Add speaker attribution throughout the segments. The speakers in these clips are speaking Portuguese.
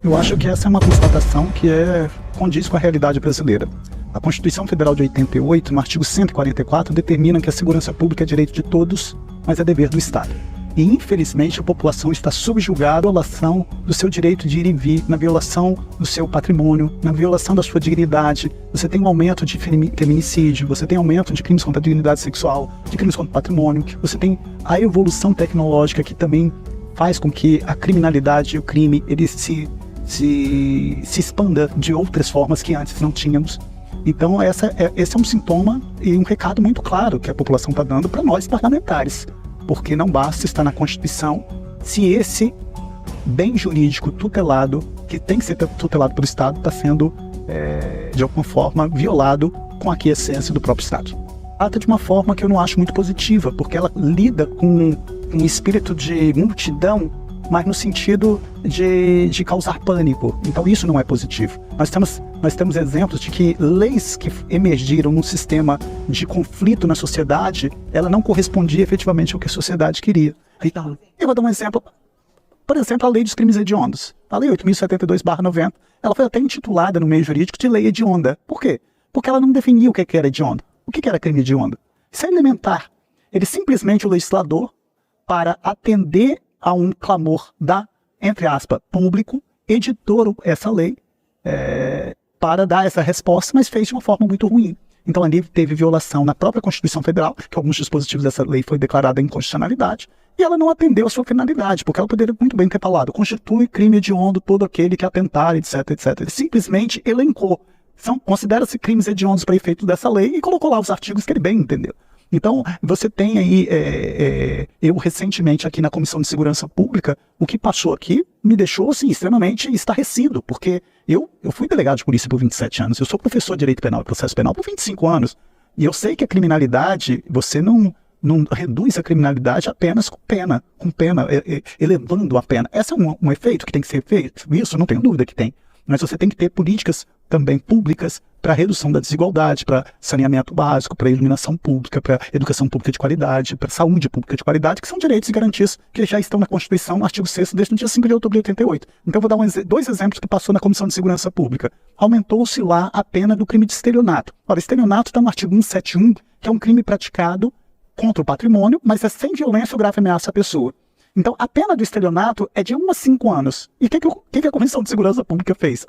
Speaker 1: Eu acho que essa é uma constatação que condiz com a realidade brasileira. A Constituição Federal de 88, no artigo 144, determina que a segurança pública é direito de todos, mas é dever do Estado. E, infelizmente, a população está subjugada à violação do seu direito de ir e vir, na violação do seu patrimônio, na violação da sua dignidade. Você tem um aumento de feminicídio, você tem aumento de crimes contra a dignidade sexual, de crimes contra o patrimônio, você tem a evolução tecnológica que também faz com que a criminalidade e o crime ele se expanda de outras formas que antes não tínhamos. Então esse é um sintoma e um recado muito claro que a população está dando para nós parlamentares, porque não basta estar na Constituição se esse bem jurídico tutelado, que tem que ser tutelado pelo Estado, está sendo de alguma forma violado com a aquiescência do próprio Estado. Trata de uma forma que eu não acho muito positiva, porque ela lida com um espírito de multidão, mas no sentido de causar pânico. Então isso não é positivo. Nós temos exemplos de que leis que emergiram num sistema de conflito na sociedade, ela não correspondia efetivamente ao que a sociedade queria. Então, eu vou dar um exemplo. Por exemplo, a lei dos crimes hediondos. A lei 8.072/90, ela foi até intitulada no meio jurídico de lei hedionda. Por quê? Porque ela não definia o que era hediondo. O que era crime hediondo? Isso é elementar. Ele simplesmente, o legislador, para atender a um clamor entre aspas, público, editou essa lei para dar essa resposta, mas fez de uma forma muito ruim. Então ali teve violação na própria Constituição Federal, que alguns dispositivos dessa lei foi declarada inconstitucionalidade, e ela não atendeu a sua finalidade, porque ela poderia muito bem ter falado, constitui crime hediondo todo aquele que atentar, etc, etc. Ele simplesmente elencou, considera-se crimes hediondos para efeito dessa lei, e colocou lá os artigos que ele bem entendeu. Então, você tem aí, eu recentemente aqui na Comissão de Segurança Pública, o que passou aqui me deixou assim, extremamente estarrecido, porque eu fui delegado de polícia por 27 anos, eu sou professor de Direito Penal e Processo Penal por 25 anos, e eu sei que a criminalidade, você não reduz a criminalidade apenas com pena, elevando a pena. Esse é um efeito que tem que ser feito, isso não tenho dúvida que tem. Mas você tem que ter políticas também públicas para redução da desigualdade, para saneamento básico, para iluminação pública, para educação pública de qualidade, para saúde pública de qualidade, que são direitos e garantias que já estão na Constituição, no artigo 6º, desde o dia 5 de outubro de 88. Então eu vou dar dois exemplos que passou na Comissão de Segurança Pública. Aumentou-se lá a pena do crime de estelionato. Ora, estelionato está no artigo 171, que é um crime praticado contra o patrimônio, mas é sem violência ou grave ameaça à pessoa. Então, a pena do estelionato é de 1 a 5 anos. E o que a Comissão de Segurança Pública fez?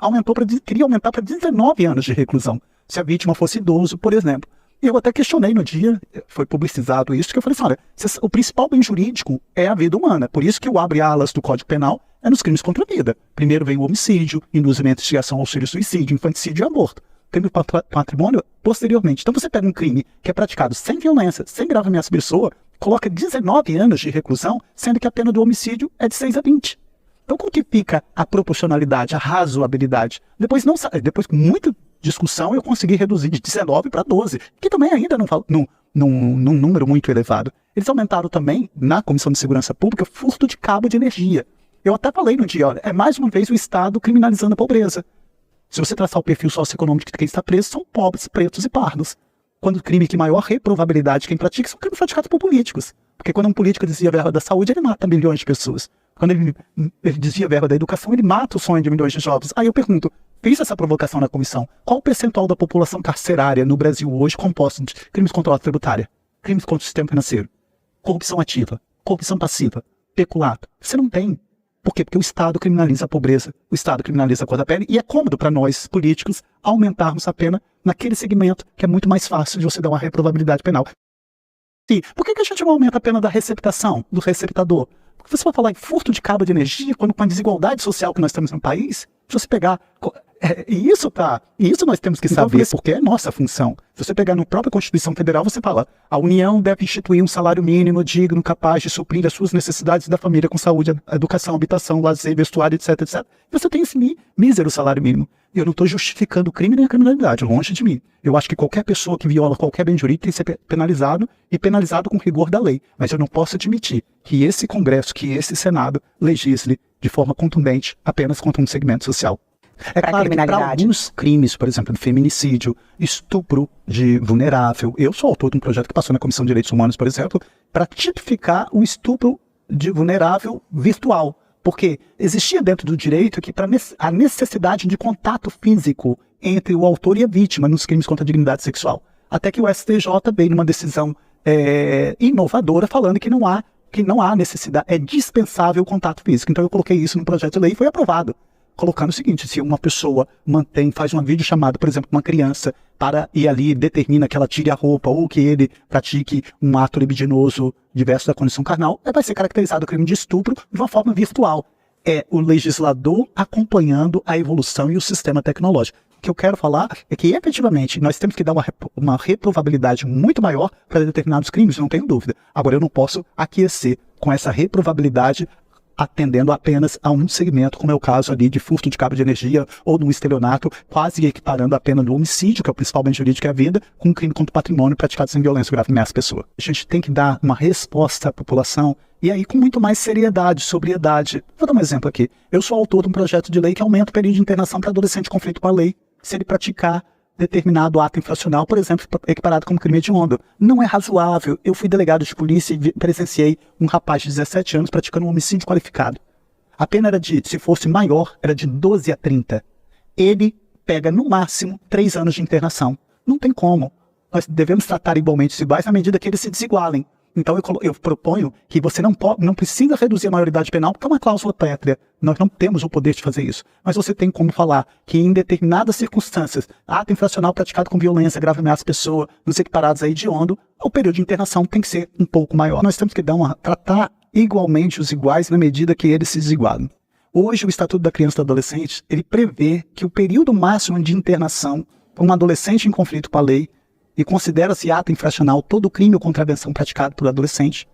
Speaker 1: Queria aumentar para 19 anos de reclusão, se a vítima fosse idoso, por exemplo. E eu até questionei no dia, foi publicizado isso, que eu falei assim, olha, o principal bem jurídico é a vida humana. Por isso que o abre-alas do Código Penal é nos crimes contra a vida. Primeiro vem o homicídio, induzimento, instigação, auxílio, suicídio, infanticídio e aborto. Crime contra patrimônio, posteriormente. Então você pega um crime que é praticado sem violência, sem grave ameaça à pessoa, coloca 19 anos de reclusão, sendo que a pena do homicídio é de 6 a 20. Então como que fica a proporcionalidade, a razoabilidade? Depois com muita discussão, eu consegui reduzir de 19 para 12, que também ainda num número muito elevado. Eles aumentaram também, na Comissão de Segurança Pública, furto de cabo de energia. Eu até falei no dia, olha, é mais uma vez o Estado criminalizando a pobreza. Se você traçar o perfil socioeconômico de quem está preso, são pobres, pretos e pardos. Quando o crime que maior reprovabilidade quem pratica são crimes praticados por políticos. Porque quando um político desvia a verba da saúde, ele mata milhões de pessoas. Quando ele desvia a verba da educação, ele mata o sonho de milhões de jovens. Aí eu pergunto, fiz essa provocação na comissão, qual o percentual da população carcerária no Brasil hoje composto de crimes contra a ordem tributária, crimes contra o sistema financeiro, corrupção ativa, corrupção passiva, peculato? Você não tem. Por quê? Porque o Estado criminaliza a pobreza, o Estado criminaliza a cor da pele, e é cômodo para nós, políticos, aumentarmos a pena naquele segmento que é muito mais fácil de você dar uma reprovabilidade penal. E por que a gente não aumenta a pena da receptação, do receptador? Porque você vai falar em furto de cabo de energia, quando com a desigualdade social que nós temos no país, se você pegar... E isso nós temos que saber, porque é nossa função. Se você pegar na própria Constituição Federal, você fala, a União deve instituir um salário mínimo digno, capaz de suprir as suas necessidades da família com saúde, educação, habitação, lazer, vestuário, etc, etc. Você tem esse mísero salário mínimo. E eu não estou justificando o crime nem a criminalidade, longe de mim. Eu acho que qualquer pessoa que viola qualquer bem jurídico tem que ser penalizado, e penalizado com rigor da lei. Mas eu não posso admitir que esse Congresso, que esse Senado legisle de forma contundente apenas contra um segmento social. É claro que para alguns crimes, por exemplo, de feminicídio, estupro de vulnerável, eu sou autor de um projeto que passou na Comissão de Direitos Humanos, por exemplo, para tipificar o estupro de vulnerável virtual. Porque existia dentro do direito que a necessidade de contato físico entre o autor e a vítima nos crimes contra a dignidade sexual. Até que o STJ veio numa decisão inovadora falando que não há necessidade, é dispensável o contato físico. Então eu coloquei isso no projeto de lei e foi aprovado. Colocando o seguinte: se uma pessoa faz uma videochamada, por exemplo, com uma criança, e ali determina que ela tire a roupa ou que ele pratique um ato libidinoso diverso da condição carnal, vai ser caracterizado o crime de estupro de uma forma virtual. É o legislador acompanhando a evolução e o sistema tecnológico. O que eu quero falar é que, efetivamente, nós temos que dar uma reprovabilidade muito maior para determinados crimes, não tenho dúvida. Agora, eu não posso aquecer com essa reprovabilidade atendendo apenas a um segmento, como é o caso ali de furto de cabo de energia ou de um estelionato, quase equiparando a pena do homicídio, que é o principal bem jurídico da vida, com um crime contra o patrimônio praticado sem violência grave ameaça à pessoa. A gente tem que dar uma resposta à população, e aí com muito mais seriedade, sobriedade. Vou dar um exemplo aqui. Eu sou autor de um projeto de lei que aumenta o período de internação para adolescente em conflito com a lei, se ele praticar determinado ato infracional, por exemplo, equiparado como crime hediondo. Não é razoável. Eu fui delegado de polícia e presenciei um rapaz de 17 anos praticando um homicídio qualificado. A pena era se fosse maior, era de 12 a 30. Ele pega, no máximo, 3 anos de internação. Não tem como. Nós devemos tratar igualmente os iguais à medida que eles se desigualem. Então eu proponho que você não precisa reduzir a maioridade penal, porque é uma cláusula pétrea. Nós não temos o poder de fazer isso. Mas você tem como falar que em determinadas circunstâncias, ato infracional praticado com violência, grave ameaça à pessoa, nos equiparados a hediondo, o período de internação tem que ser um pouco maior. Nós temos que tratar igualmente os iguais na medida que eles se desigualam. Hoje, o Estatuto da Criança e do Adolescente, ele prevê que o período máximo de internação para um adolescente em conflito com a lei, e considera-se ato infracional todo crime ou contravenção praticado por adolescente,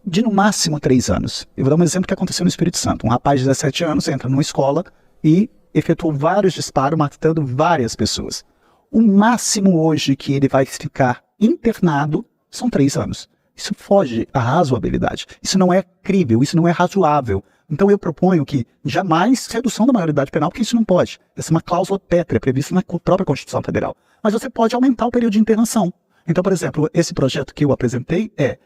Speaker 1: de no máximo 3 anos. Eu vou dar um exemplo que aconteceu no Espírito Santo. Um rapaz de 17 anos entra numa escola e efetuou vários disparos, matando várias pessoas. O máximo hoje que ele vai ficar internado são 3 anos. Isso foge à razoabilidade. Isso não é crível, isso não é razoável. Então eu proponho que jamais redução da maioridade penal, porque isso não pode. Essa é uma cláusula pétrea prevista na própria Constituição Federal. Mas você pode aumentar o período de internação. Então, por exemplo, esse projeto que eu apresentei é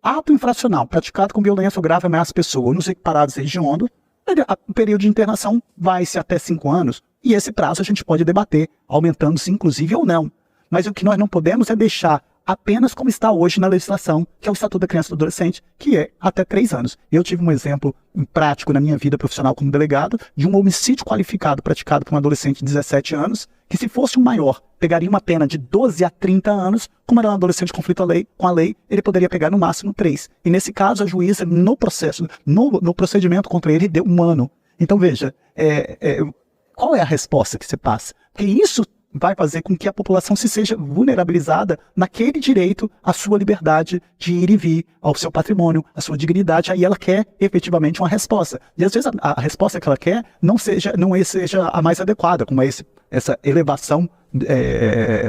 Speaker 1: ato infracional praticado com violência ou grave ameaça à pessoa nos equiparados hediondo, o período de internação vai-se até 5 anos, e esse prazo a gente pode debater, aumentando-se inclusive ou não. Mas o que nós não podemos é deixar apenas como está hoje na legislação, que é o Estatuto da Criança e do Adolescente, que é até 3 anos. Eu tive um exemplo prático na minha vida profissional como delegado de um homicídio qualificado praticado por um adolescente de 17 anos, que se fosse um maior, pegaria uma pena de 12 a 30 anos, como era um adolescente em conflito com a lei, ele poderia pegar no máximo 3. E nesse caso, a juíza, no procedimento contra ele, deu 1 ano. Então veja, qual é a resposta que você passa? Porque isso vai fazer com que a população se seja vulnerabilizada naquele direito à sua liberdade de ir e vir, ao seu patrimônio, à sua dignidade. Aí ela quer efetivamente uma resposta. E às vezes a resposta que ela quer não seja a mais adequada, como essa elevação,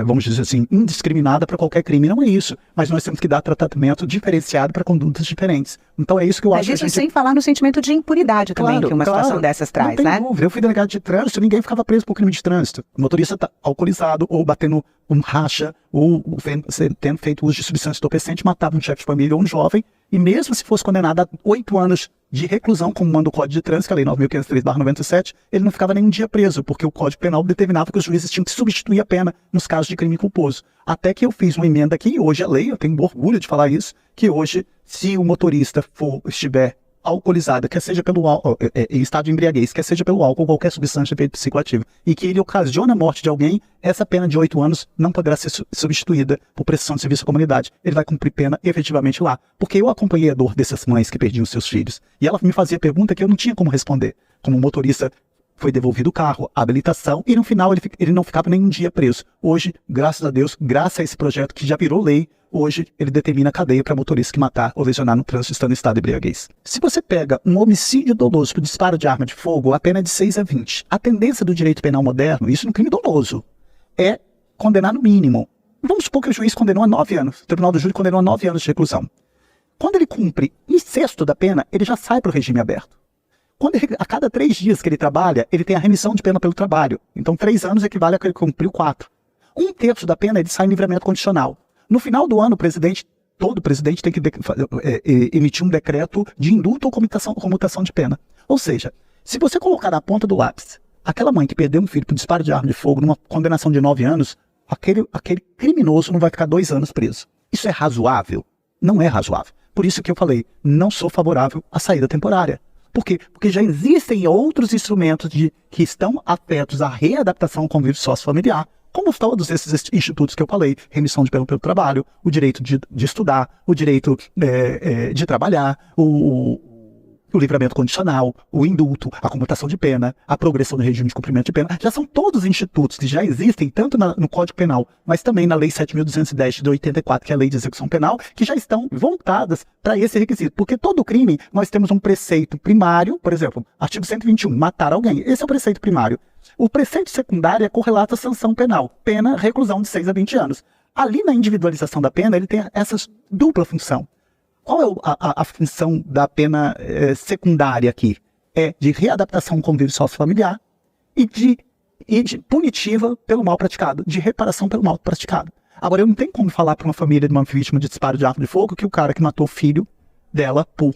Speaker 1: vamos dizer assim, indiscriminada para qualquer crime. Não é isso. Mas nós temos que dar tratamento diferenciado para condutas diferentes. Então é isso que eu acho.
Speaker 2: Mas isso sem falar no sentimento de impunidade também, que uma situação dessas traz, né?
Speaker 1: Dúvida. Eu fui delegado de trânsito, ninguém ficava preso por crime de trânsito. O motorista está alcoolizado, ou batendo um racha, ou tendo feito uso de substância entorpecente, matava um chefe de família ou um jovem, e mesmo se fosse condenado a 8 anos de reclusão, como manda o Código de Trânsito, que é a Lei 9.503/97, ele não ficava nem um dia preso, porque o Código Penal determinava que os juízes tinham que substituir a pena nos casos de crime culposo. Até que eu fiz uma emenda aqui, e hoje a lei, eu tenho orgulho de falar isso, que hoje, se o motorista estiver alcoolizado, quer seja pelo álcool, em estado de embriaguez, quer seja pelo álcool ou qualquer substância de efeito psicoativo, e que ele ocasiona a morte de alguém, essa pena de 8 anos não poderá ser substituída por prestação de serviço à comunidade. Ele vai cumprir pena efetivamente lá. Porque eu acompanhei a dor dessas mães que perdiam seus filhos. E ela me fazia pergunta que eu não tinha como responder. Como motorista, foi devolvido o carro, a habilitação, e no final ele não ficava nem um dia preso. Hoje, graças a Deus, graças a esse projeto que já virou lei, hoje ele determina a cadeia para motorista que matar ou lesionar no trânsito estando em estado de embriaguez. Se você pega um homicídio doloso por disparo de arma de fogo, a pena é de 6 a 20. A tendência do direito penal moderno, isso no crime doloso, é condenar no mínimo. Vamos supor que o juiz condenou a 9 anos, o Tribunal do Júri condenou a 9 anos de reclusão. Quando ele cumpre um sexto da pena, ele já sai para o regime aberto. A cada 3 dias que ele trabalha, ele tem a remissão de pena pelo trabalho. Então 3 anos equivale a que ele cumpriu 4. 1/3 da pena ele sai em livramento condicional. No final do ano, o presidente todo presidente tem que emitir um decreto de indulto ou comutação de pena. Ou seja, se você colocar na ponta do lápis aquela mãe que perdeu um filho por disparo de arma de fogo numa condenação de 9 anos, aquele criminoso não vai ficar 2 anos preso. Isso é razoável? Não é razoável. Por isso que eu falei, não sou favorável à saída temporária. Por quê? Porque já existem outros instrumentos que estão afetos à readaptação ao convívio sócio-familiar, como todos esses institutos que eu falei, remissão de pena pelo trabalho, o direito de estudar, o direito de trabalhar, o livramento condicional, o indulto, a comutação de pena, a progressão do regime de cumprimento de pena, já são todos institutos que já existem, tanto no Código Penal, mas também na Lei 7.210 de 84, que é a Lei de Execução Penal, que já estão voltadas para esse requisito. Porque todo crime, nós temos um preceito primário, por exemplo, artigo 121, matar alguém. Esse é o preceito primário. O preceito secundário é correlato à sanção penal, pena, reclusão de 6 a 20 anos. Ali na individualização da pena, ele tem essa dupla função. Qual é a função da pena secundária aqui? É de readaptação ao convívio sócio-familiar e de punitiva pelo mal praticado, de reparação pelo mal praticado. Agora, eu não tenho como falar para uma família de uma vítima de disparo de arma de fogo que o cara que matou o filho dela por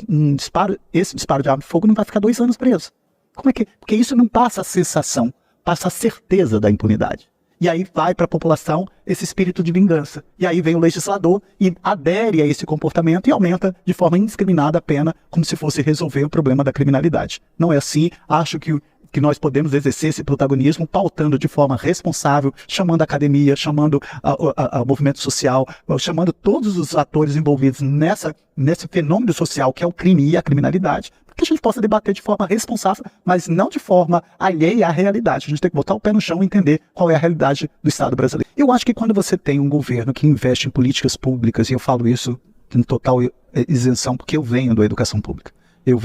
Speaker 1: esse disparo de arma de fogo não vai ficar 2 anos preso. Como é que? Porque isso não passa a sensação, passa a certeza da impunidade. E aí vai para a população esse espírito de vingança. E aí vem o legislador e adere a esse comportamento e aumenta de forma indiscriminada a pena, como se fosse resolver o problema da criminalidade. Não é assim. Acho que nós podemos exercer esse protagonismo pautando de forma responsável, chamando a academia, chamando o movimento social, chamando todos os atores envolvidos nesse fenômeno social que é o crime e a criminalidade, que a gente possa debater de forma responsável, mas não de forma alheia à realidade. A gente tem que botar o pé no chão e entender qual é a realidade do Estado brasileiro. Eu acho que quando você tem um governo que investe em políticas públicas, e eu falo isso em total isenção, porque eu venho da educação pública. Eu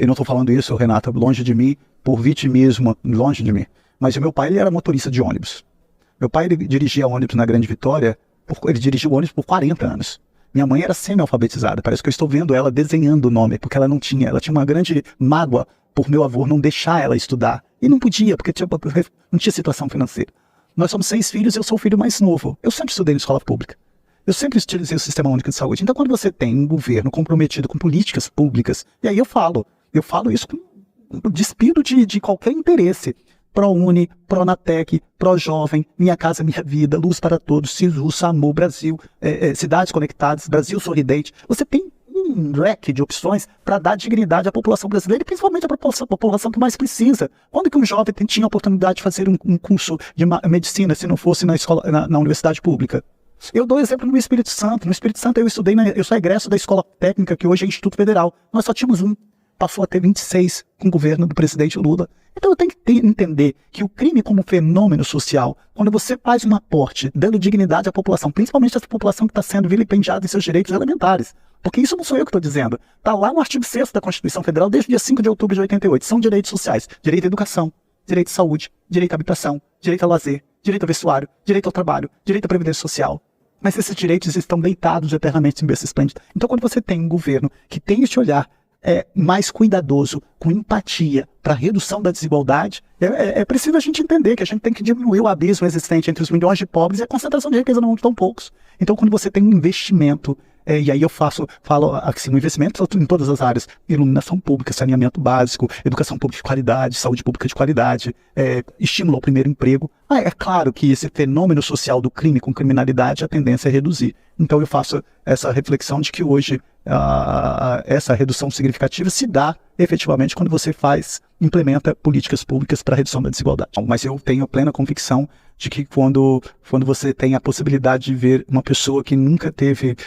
Speaker 1: não estou falando isso, Renata, longe de mim, por vitimismo, longe de mim. Mas o meu pai, ele era motorista de ônibus. Meu pai, ele dirigia ônibus na Grande Vitória, ele dirigiu ônibus por 40 anos. Minha mãe era semi-alfabetizada, parece que eu estou vendo ela desenhando o nome, porque ela tinha uma grande mágoa por meu avô não deixar ela estudar. E não podia, porque não tinha situação financeira. Nós somos 6 filhos e eu sou o filho mais novo. Eu sempre estudei em escola pública. Eu sempre utilizei o Sistema Único de Saúde. Então, quando você tem um governo comprometido com políticas públicas, e aí eu falo isso com despido de qualquer interesse. ProUni, Pronatec, ProJovem, Minha Casa Minha Vida, Luz para Todos, SISU, SAMU, Brasil, Cidades Conectadas, Brasil Sorridente. Você tem um leque de opções para dar dignidade à população brasileira e principalmente à população que mais precisa. Quando que um jovem tinha a oportunidade de fazer um curso de medicina se não fosse na universidade pública? Eu dou exemplo no Espírito Santo. No Espírito Santo eu sou egresso da Escola Técnica, que hoje é Instituto Federal. Nós só tínhamos um. Passou a ter 26 com o governo do presidente Lula. Então eu tenho que entender que o crime como fenômeno social, quando você faz um aporte dando dignidade à população, principalmente essa população que está sendo vilipendiada em seus direitos elementares, porque isso não sou eu que estou dizendo, está lá no artigo 6º da Constituição Federal desde o dia 5 de outubro de 88, são direitos sociais, direito à educação, direito à saúde, direito à habitação, direito ao lazer, direito ao vestuário, direito ao trabalho, direito à previdência social. Mas esses direitos estão deitados eternamente em berço esplêndido. Então quando você tem um governo que tem esse olhar mais cuidadoso, com empatia para a redução da desigualdade, é preciso a gente entender que a gente tem que diminuir o abismo existente entre os milhões de pobres e a concentração de riqueza no mundo tão poucos. Então, quando você tem um investimento, e aí eu falo assim, um investimento em todas as áreas, iluminação pública, saneamento básico, educação pública de qualidade, saúde pública de qualidade, estímulo ao primeiro emprego, é claro que esse fenômeno social do crime com criminalidade, a tendência é reduzir. Então eu faço essa reflexão de que hoje essa redução significativa se dá efetivamente quando você implementa políticas públicas para a redução da desigualdade. Mas eu tenho a plena convicção de que quando você tem a possibilidade de ver uma pessoa que nunca teve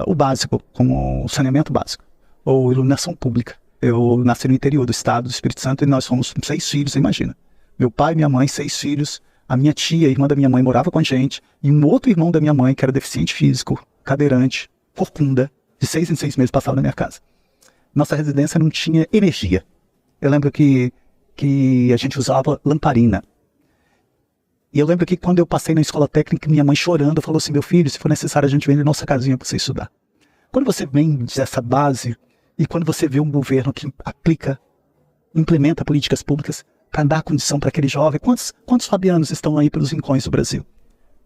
Speaker 1: o básico, como o saneamento básico, ou iluminação pública. Eu nasci no interior do estado do Espírito Santo e nós fomos 6 filhos, imagina. Meu pai, minha mãe, 6 filhos. A minha tia, irmã da minha mãe, morava com a gente. E um outro irmão da minha mãe, que era deficiente físico, cadeirante, corcunda, de 6 em 6 meses passava na minha casa. Nossa residência não tinha energia. Eu lembro que a gente usava lamparina. E eu lembro que quando eu passei na escola técnica, minha mãe chorando, falou assim, meu filho, se for necessário a gente vem na nossa casinha para você estudar. Quando você vem dessa base, e quando você vê um governo que implementa políticas públicas para dar condição para aquele jovem, quantos fabianos estão aí pelos rincões do Brasil?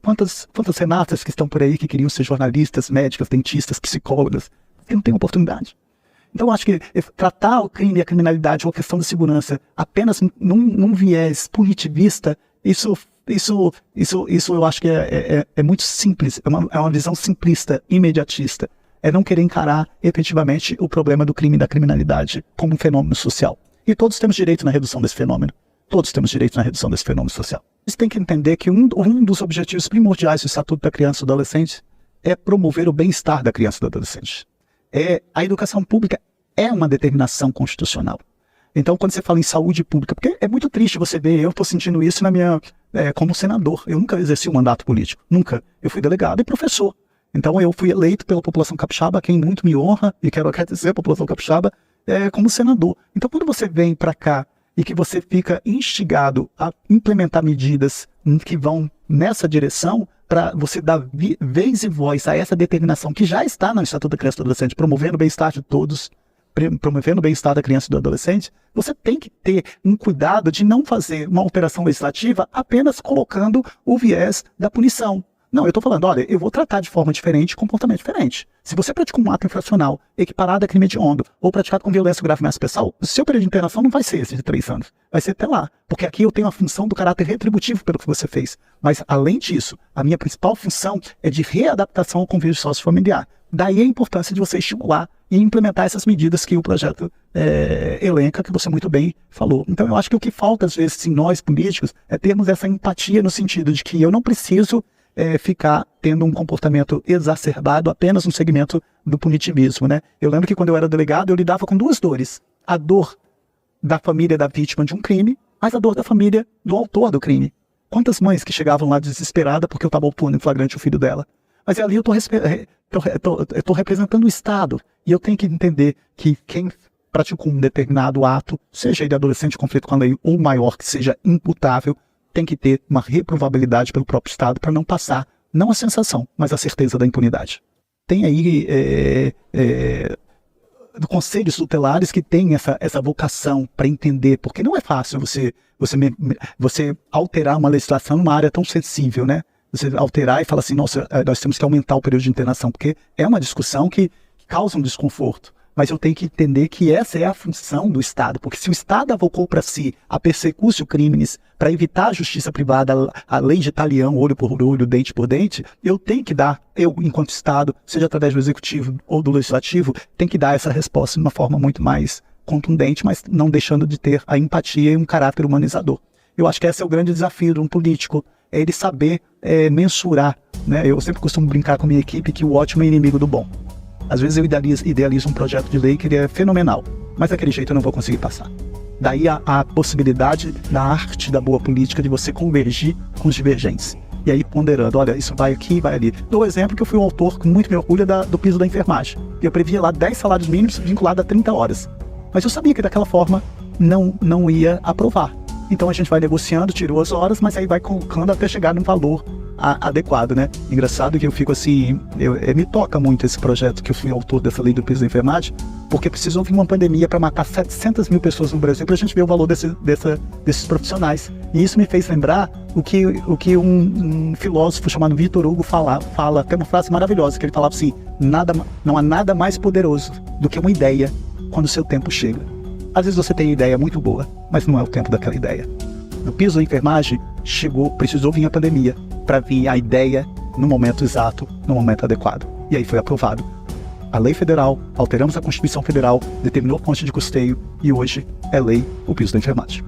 Speaker 1: Quantas Renatas que estão por aí que queriam ser jornalistas, médicas, dentistas, psicólogas, que não têm oportunidade. Então, acho que tratar o crime e a criminalidade ou a questão da segurança apenas num viés punitivista, isso eu acho que é muito simples, é uma visão simplista, imediatista. É não querer encarar efetivamente o problema do crime e da criminalidade como um fenômeno social. E todos temos direito na redução desse fenômeno. Todos temos direito na redução desse fenômeno social. Você tem que entender que um dos objetivos primordiais do Estatuto da Criança e do Adolescente é promover o bem-estar da criança e do adolescente. A educação pública é uma determinação constitucional. Então, quando você fala em saúde pública, porque é muito triste você ver, eu estou sentindo isso como senador. Eu nunca exerci um mandato político, nunca. Eu fui delegado e professor. Então, eu fui eleito pela população capixaba, a quem muito me honra, e quero agradecer a população capixaba, como senador. Então, quando você vem para cá e que você fica instigado a implementar medidas que vão nessa direção, para você dar vez e voz a essa determinação que já está no Estatuto da Criança e do Adolescente, promovendo o bem-estar de todos, promovendo o bem-estar da criança e do adolescente, você tem que ter um cuidado de não fazer uma operação legislativa apenas colocando o viés da punição. Não, eu estou falando, olha, eu vou tratar de forma diferente, comportamento diferente. Se você pratica um ato infracional equiparado a crime hediondo ou praticado com violência grave ameaça pessoal, o seu período de internação não vai ser esse de 3 anos. Vai ser até lá. Porque aqui eu tenho a função do caráter retributivo pelo que você fez. Mas, além disso, a minha principal função é de readaptação ao convívio sociofamiliar. Daí a importância de você estimular e implementar essas medidas que o projeto elenca, que você muito bem falou. Então, eu acho que o que falta, às vezes, em nós políticos, é termos essa empatia no sentido de que eu não preciso ficar tendo um comportamento exacerbado apenas no segmento do punitivismo, né? Eu lembro que quando eu era delegado, eu lidava com 2 dores. A dor da família da vítima de um crime, mas a dor da família do autor do crime. Quantas mães que chegavam lá desesperadas porque eu estava autuando em flagrante o filho dela. Mas ali eu estou representando o Estado. E eu tenho que entender que quem praticou um determinado ato, seja ele adolescente em conflito com a lei ou maior, que seja imputável, tem que ter uma reprovabilidade pelo próprio Estado para não passar, não a sensação, mas a certeza da impunidade. Tem aí conselhos tutelares que têm essa vocação para entender, porque não é fácil você alterar uma legislação numa área tão sensível, né? Você alterar e falar assim, nossa, nós temos que aumentar o período de internação, porque é uma discussão que causa um desconforto. Mas eu tenho que entender que essa é a função do Estado, porque se o Estado avocou para si a persecutio crimes para evitar a justiça privada, a lei de talião, olho por olho, dente por dente, eu tenho que dar, enquanto Estado, seja através do Executivo ou do Legislativo, tenho que dar essa resposta de uma forma muito mais contundente, mas não deixando de ter a empatia e um caráter humanizador. Eu acho que esse é o grande desafio de um político, é ele saber mensurar, né? Eu sempre costumo brincar com a minha equipe que o ótimo é inimigo do bom. Às vezes eu idealizo um projeto de lei que ele é fenomenal, mas daquele jeito eu não vou conseguir passar. Daí a possibilidade da arte da boa política de você convergir com os divergentes. E aí ponderando, olha, isso vai aqui, vai ali. Dou o exemplo que eu fui um autor com muito me orgulho do piso da enfermagem. Eu previa lá 10 salários mínimos vinculados a 30 horas. Mas eu sabia que daquela forma não ia aprovar. Então a gente vai negociando, tirou as horas, mas aí vai colocando até chegar num valor adequado, né? Engraçado que eu fico assim, me toca muito esse projeto que eu fui autor dessa lei do piso da enfermagem, porque precisou vir uma pandemia para matar 700 mil pessoas no Brasil para a gente ver o valor desses profissionais. E isso me fez lembrar o que um filósofo chamado Victor Hugo fala, tem uma frase maravilhosa, que ele falava assim, não há nada mais poderoso do que uma ideia quando o seu tempo chega. Às vezes você tem ideia muito boa, mas não é o tempo daquela ideia. No piso da enfermagem, precisou vir a pandemia para vir a ideia no momento exato, no momento adequado. E aí foi aprovado a lei federal, alteramos a Constituição Federal, determinou a fonte de custeio e hoje é lei o piso da enfermagem.